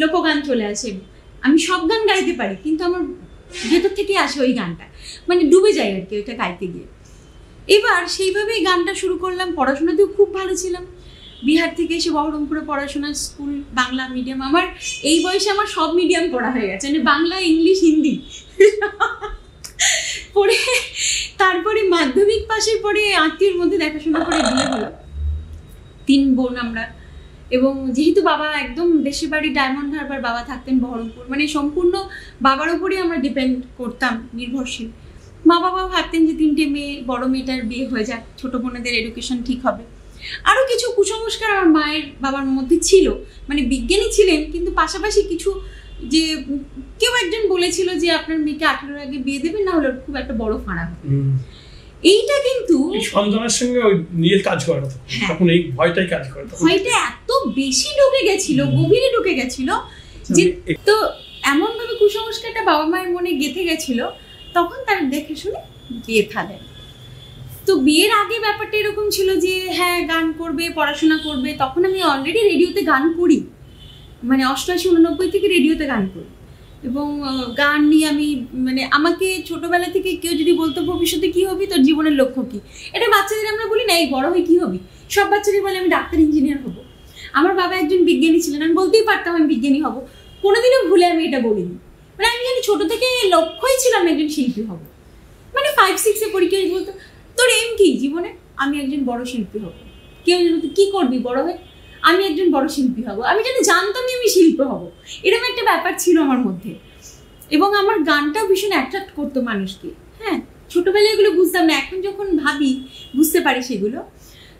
C: লোকগান চলে আসে। আমি সব গান গাইতে পারি, কিন্তু আমার ভেতর থেকে আসে ওই গানটা, মানে ডুবে যায় আর কি ওইটা গাইতে গিয়ে। এবার সেইভাবেই গানটা শুরু করলাম। পড়াশোনাতেও খুব ভালো ছিলাম। বিহার থেকে এসে বহরমপুরে পড়াশোনা, স্কুল বাংলা মিডিয়াম। আমার এই বয়সে আমার সব মিডিয়াম পড়া হয়ে গেছে, মানে বাংলা, ইংলিশ, হিন্দি পড়ে। তারপরে মাধ্যমিক পাশের পরে আত্মীয়র মধ্যে দেখাশোনা করে বিয়ে হলো। 3 বোন আমরা। এবং যেহেতু বাবা একদম দেশের বাড়ি ডায়মন্ড হারবার, বাবা থাকতেন বহরমপুর, মানে সম্পূর্ণ বাবার উপরেই আমরা ডিপেন্ড করতাম, নির্ভরশীল। মা বাবাও ভাবতেন যে 3টে মেয়ে, বড় মেয়েটার বিয়ে হয়ে যাক, ছোটো বোনেদের এডুকেশন ঠিক হবে। আরও কিছু কুসংস্কার আমার মায়ের বাবার মধ্যে ছিল। মানে বিজ্ঞানী ছিলেন, কিন্তু পাশাপাশি কিছু, যে কেউ একজন বলেছিল যে আপনার মেয়েকে 18-এর আগে বিয়ে দেবেন, না হলে খুব একটা বড় ফাঁড়া হবে। এইটা কিন্তু
B: সন্তানের সঙ্গে ওই নিজের কাজ করে না, তখন এই ভয়টাই কাজ করে।
C: ভয়টা এত বেশি ঢুকে গেছিল, গভীরে ঢুকে গেছিল, যে তো এমন ভাবে কুসংস্কারটা বাবা মায়ের মনে গেঁথে গেছিল, তখন তারা দেখে শুনে বিয়ে থাকেন। তো বিয়ের আগে ব্যাপারটা এরকম ছিল যে হ্যাঁ গান করবে, পড়াশোনা করবে। তখন আমি অলরেডি রেডিওতে গান করি, মানে 88-89 থেকে রেডিওতে গান করি। এবং গান নিয়ে আমি, মানে আমাকে ছোটবেলা থেকে কেউ যদি বলতো ভবিষ্যতে কি হবি, তোর জীবনের লক্ষ্য কি, এটা বাচ্চাদের আমরা বলি না, এই বড় হয়ে কি হবি, সব বাচ্চাদের বলে আমি ডাক্তার, ইঞ্জিনিয়ার হব। আমার বাবা একজন বিজ্ঞানী ছিলেন, আমি বলতেই পারতাম আমি বিজ্ঞানী হব, কোনোদিনও ভুলে আমি এটা বলিনি। মানে আমি জানি ছোট থেকে লক্ষ্যই ছিল আমি একজন শিল্পী হব। মানে 5-6-এ পরীক্ষা বলতো তোর এম কি জীবনে, আমি একজন বড় শিল্পী হব। কেউ বলতো কি করবি বড় হয়ে, আমি একজন বড় শিল্পী হব। আমি জানতামই আমি শিল্পী হব, এরকম একটা ব্যাপার ছিল আমার মধ্যে। এবং আমার গানটাও ভীষণ অ্যাট্রাক্ট করতো মানুষকে। হ্যাঁ, ছোটবেলায় এগুলো বুঝতাম না, এখন যখন ভাবি বুঝতে পারি সেগুলো।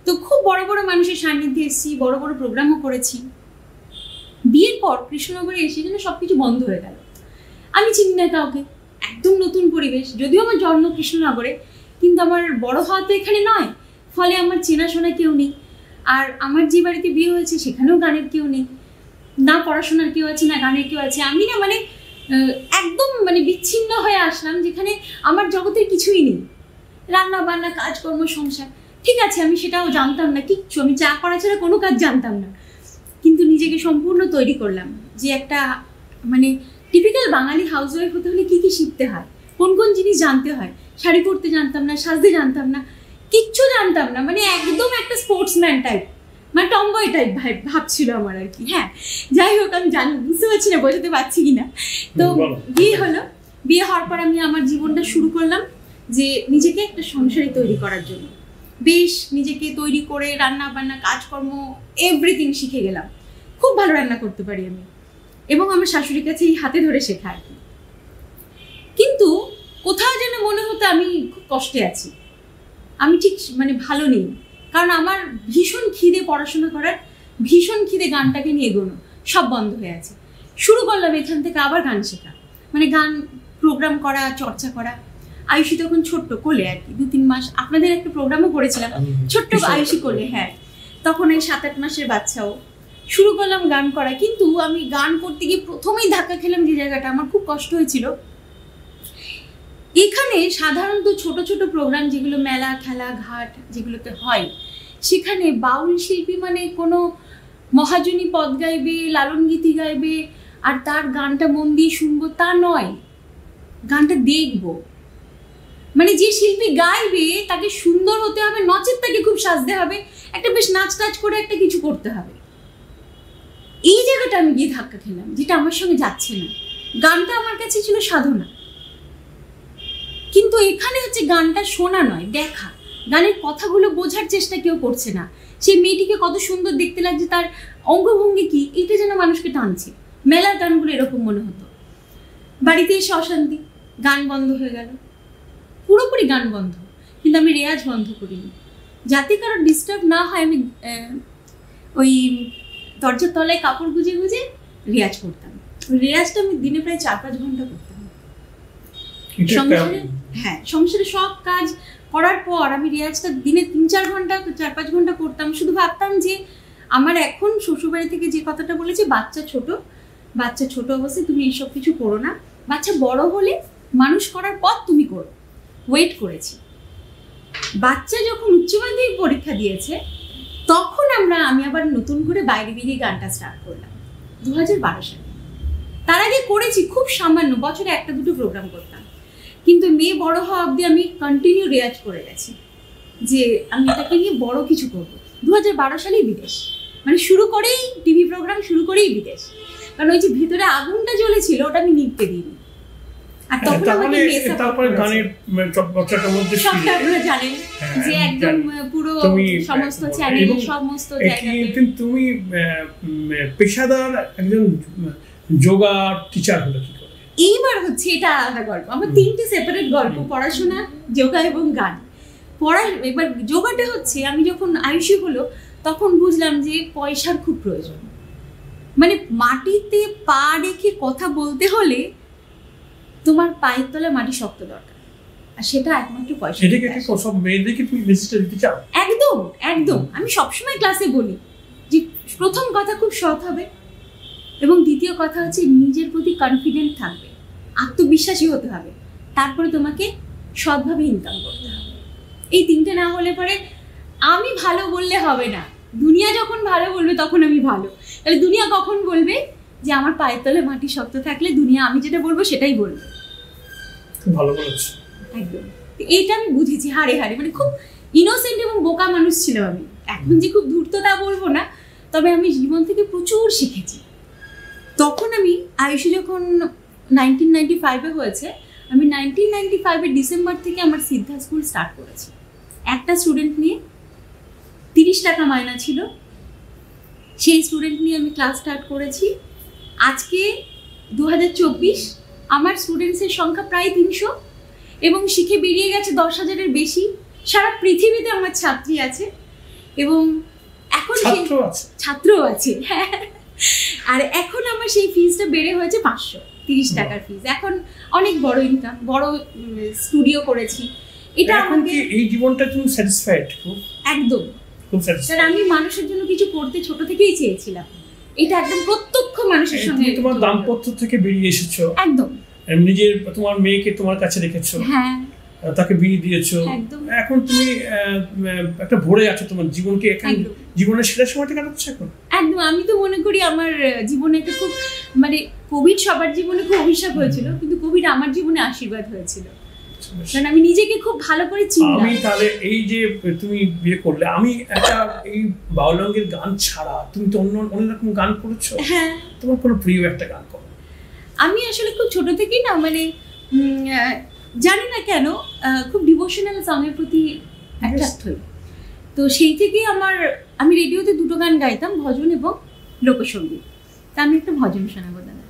C: তো খুব বড় বড় মানুষের সান্নিধ্যে এসেছি, বড় বড় প্রোগ্রামও করেছি। বিয়ের পর কৃষ্ণনগরে এসে যেন সবকিছু বন্ধ হয়ে গেল। আমি চিনি না কাউকে, একদম নতুন পরিবেশ। যদিও আমার জন্ম কৃষ্ণনগরে, কিন্তু আমার বড় হওয়া তো এখানে নয়, ফলে আমার চেনাশোনা কেউ নেই। আর আমার যে বাড়িতে বিয়ে হয়েছে সেখানেও গানের কেউ নেই, না পড়াশোনার কেউ আছে, না গানের কেউ আছে। আমি না মানে একদম মানে বিচ্ছিন্ন হয়ে আসলাম, যেখানে আমার জগতের কিছুই নেই। রান্না বান্না, কাজকর্ম, সংসার, ঠিক আছে, আমি সেটাও জানতাম না কিচ্ছু। আমি চা করা ছাড়া কোনো কাজ জানতাম না। কিন্তু নিজেকে সম্পূর্ণ তৈরি করলাম যে একটা মানে টিপিক্যাল বাঙালি হাউসওয়াইফ হতে হলে কী কী শিখতে হয়, কোন কোন জিনিস জানতে হয়। শাড়ি পরতে জানতাম না, সাজতে জানতাম না, কিচ্ছু জানতাম না। মানে একদম একটা স্পোর্টসম্যান টাইপ, মানে টম্বয় টাইপ ভাবছিল আমার আর কি। হ্যাঁ, যাই হোক, আমি বুঝতে পারছি না বোঝাতে পারছি কিনা। তো বিয়ে হলো। বিয়ে হওয়ার পর আমি আমার জীবনটা শুরু করলাম যে নিজেকে একটা সংসারী তৈরি করার জন্য। বেশ নিজেকে তৈরি করে রান্না বান্না, কাজকর্ম, এভরিথিং শিখে গেলাম। খুব ভালো রান্না করতে পারি আমি, এবং আমার শাশুড়ির কাছে এই হাতে ধরে শেখা আর কি। কিন্তু কোথাও যেন মনে হতো আমি খুব কষ্টে আছি, আমি ঠিক মানে ভালো নেই। কারণ আমার ভীষণ খিদে পড়াশোনা করার, ভীষণ খিদে গানটাকে নিয়ে এগোনো, সব বন্ধ হয়ে আছে। শুরু করলাম এখান থেকে আবার গান শেখা, মানে গান প্রোগ্রাম করা, চর্চা করা। আয়ুষী তখন ছোট্ট কোলে আর কি, 2-3 মাস। আপনাদের একটা প্রোগ্রামও করেছিলাম, ছোট্ট আয়ুষী কোলে। হ্যাঁ, তখন এই 7-8 মাসের বাচ্চাও। শুরু করলাম গান করা। কিন্তু আমি গান করতে গিয়ে প্রথমেই ধাক্কা খেলাম যে জায়গাটা, আমার খুব কষ্ট হয়েছিল। এখানে সাধারণত ছোট ছোট প্রোগ্রাম যেগুলো মেলা, খেলা, ঘাট যেগুলোতে হয়, সেখানে বাউল শিল্পী মানে কোনো মহাজনী পদ গাইবে, লালন গীতি গাইবে, আর তার গানটা মন দিয়ে শুনবো তা নয়, গানটা দেখবো। মানে যে শিল্পী গাইবে তাকে সুন্দর হতে হবে, নচেত তাকে খুব সাজতে হবে, একটা বেশ নাচ টাচ করে একটা কিছু করতে হবে। এই জায়গাটা আমি গিয়ে ধাক্কা খেলাম, যেটা আমার সঙ্গে যাচ্ছে না। গানটা আমার কাছে ছিল সাধনা, কিন্তু এখানে হচ্ছে গানটা শোনা নয়, দেখা। গানের কথাগুলো বোঝার চেষ্টা কেউ করছে না। সেই মেয়েটিকে কত সুন্দর দেখতে লাগছে, তার অঙ্গভঙ্গি কি, এটা যেন মানুষকে টানছে। মেলার গানগুলো এরকম মনে হতো। বাড়িতে এসে অশান্তি, গান বন্ধ হয়ে গেল, পুরোপুরি গান বন্ধ। কিন্তু আমি রেয়াজ বন্ধ করিনি, যাতে কারো ডিস্টার্ব না হয়। আমি ওই দরজার তলায় কাপড় গুজে গুজে রেয়াজ করতাম। রেয়াজটা আমি দিনে প্রায় 4-5 ঘন্টা করতাম। সংসারে সংসারে সব কাজ করার পর আমি রেয়াজটা দিনে 3-4 ঘন্টা 4-5 ঘন্টা করতাম। শুধু ভাবতাম যে আমার এখন শ্বশুরবাড়ি থেকে যে কথাটা বলেছে, বাচ্চা ছোট অবস্থায় তুমি এইসব কিছু করো না, বাচ্চা বড় হলে মানুষ করার পর তুমি করো। ওয়েট করেছি। বাচ্চা যখন উচ্চ মাধ্যমিক পরীক্ষা দিয়েছে তখন আমি আবার নতুন করে বাইরে বেরিয়ে গানটা স্টার্ট করলাম 2012 সালে। তার আগে করেছি খুব সামান্য, বছরে 1-2 প্রোগ্রাম করতাম, কিন্তু মেয়ে বড় হওয়া অবধি আমি কন্টিনিউ রেয়াজ করে গেছি যে আমি এটাকে নিয়ে বড় কিছু করব। 2012 সালেই বিদেশ, মানে শুরু করেই টিভি প্রোগ্রাম শুরু করেই বিদেশ। কারণ ওই যে ভিতরে আগুনটা জ্বলেছিল ওটা আমি নিভতে দিইনি। আর তখন আমাকে
B: তারপরে গানের চর্চাটার মধ্যে
C: সবটা আপনারা জানেন যে একদম পুরো সমস্ত চ্যানেল সমস্ত জায়গাতে
B: তুমি পেশাদার একজন যোগা টিচার হলো কি করে?
C: এইবার হচ্ছে এটা আলাদা গল্প। আমার 3টে সেপারেট গল্প, পড়াশোনা, যোগা এবং গান। এবার যোগাটা হচ্ছে আমি যখন আয়ুষী হলো তখন বুঝলাম যে পয়সার খুব প্রয়োজন। মানে মাটিতে পা রেখে কথা বলতে হলে তোমার পায়ের তলায় মাটি শক্ত দরকার, আর সেটা একমাত্র পয়সা।
B: এটাকে সব মেয়েদেরকে তুমি মেসেজটা দিতে চাও?
C: একদম একদম। আমি সবসময় ক্লাসে বলি যে প্রথম কথা খুব সৎ হবে, এবং দ্বিতীয় কথা হচ্ছে নিজের প্রতি কনফিডেন্ট থাকবে, আত্মবিশ্বাসী হতে হবে, তারপরে তোমাকে সৎভাবে ইনকাম করতে হবে। এই 3টে না হলে পরে আমি ভালো বললে হবে না, দুনিয়া যখন ভালো বলবে তখন আমি ভালো। তাহলে দুনিয়া কখন বলবে যে আমার পায়ের তলে মাটি শক্ত থাকলে দুনিয়া আমি যেটা বলবো সেটাই বলবে।
B: ভালো বলেছো
C: একদম। এইটা আমি বুঝেছি হাড়ে হাড়ে। মানে খুব ইনোসেন্ট এবং বোকা মানুষ ছিলাম আমি। এখন যে খুব ধূর্ত তা বলবো না, তবে আমি জীবন থেকে প্রচুর শিখেছি। তখন আমি আয়ুষী যখন 1995-এ হয়েছে, আমি 1995-এর ডিসেম্বর থেকে আমার সিদ্ধা স্কুল স্টার্ট করেছি। একটা স্টুডেন্ট নিয়ে 30 টাকা মায়না ছিল, সেই স্টুডেন্ট নিয়ে আমি ক্লাস স্টার্ট করেছি। আজকে 2024, আমার স্টুডেন্টসের সংখ্যা প্রায় 300 এবং শিখে বেরিয়ে গেছে 10,000-এর বেশি। সারা পৃথিবীতে আমার ছাত্রী আছে এবং এখন ছাত্রও আছে। হ্যাঁ, আর এখন আমার সেই ফিজটা বেড়ে হয়েছে 530 টাকার ফিজ। এখন অনেক বড় ইনকাম, বড় স্টুডিও করেছি। এটা
B: এখন কি এই জীবনটা তুমি স্যাটিসফাইড?
C: একদম খুব স্যাটিসফাইড। আমি মানুষের জন্য কিছু করতে ছোট থেকেই চেয়েছিলাম। এটা একদম প্রত্যক্ষ মানুষের সঙ্গে।
B: তোমার দাম্পত্য থেকে বেরিয়ে এসেছো,
C: একদম
B: নিজের তোমার মেয়েকে তোমার কাছে রেখেছো,
C: হ্যাঁ,
B: তাকে বিয়ে দিয়েছো। এখন তুমি একটা ভরে আছো তোমার জীবনকে, এখন জীবনের সেরা সময়টা কাটাচ্ছো এখন।
C: একদম। আমি তো মনে করি আমার জীবনে একটা খুব, মানে কোভিড সবার জীবনে খুব অভিশাপ হয়েছিল, কিন্তু কোভিড আমার জীবনে আশীর্বাদ হয়েছিল, কারণ আমি নিজেকে খুব ভালো করে চিনলাম।
B: আমি তাহলে এই যে তুমি বিয়ে করলে, আমি একটা এই বাউলঙ্গের গান ছাড়া তুমি তো অন্য রকম গান করেছো।
C: হ্যাঁ,
B: তোমার কোনো প্রিয় একটা গান করো?
C: আমি আসলে খুব ছোট থেকেই না, মানে জানি না কেন খুব ডিভোশনাল সঙের প্রতি অ্যাট্রাক্ট হই। তো সেই থেকেই আমি রেডিওতে 2টো গান গাইতাম, ভজন এবং লোকসঙ্গীত। তা আমি একটা ভজন শোনাবো দাদা।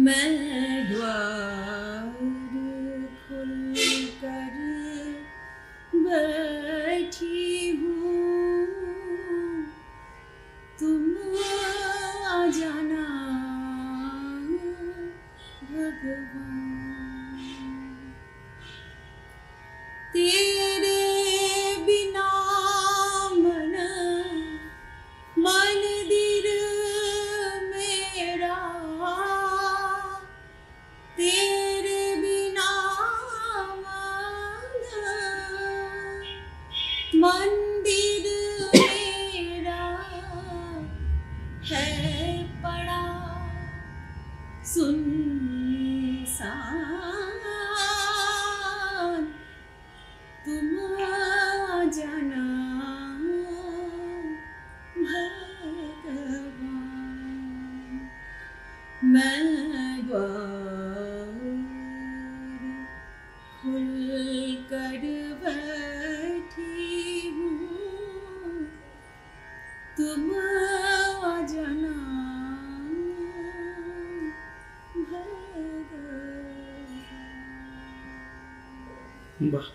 C: मैं द्वार खोल कर बैठी हूँ, तुम आ जाना भगवान। तेरे बिना मंदिर मेरा, तेरे बिना मंदिर मेरा है पड़ा सुनसान, तुम आ जाना भगवान। मैं द्वार खुल कर बैठी हूँ, तुम आ जाना भगवान।
B: वाह।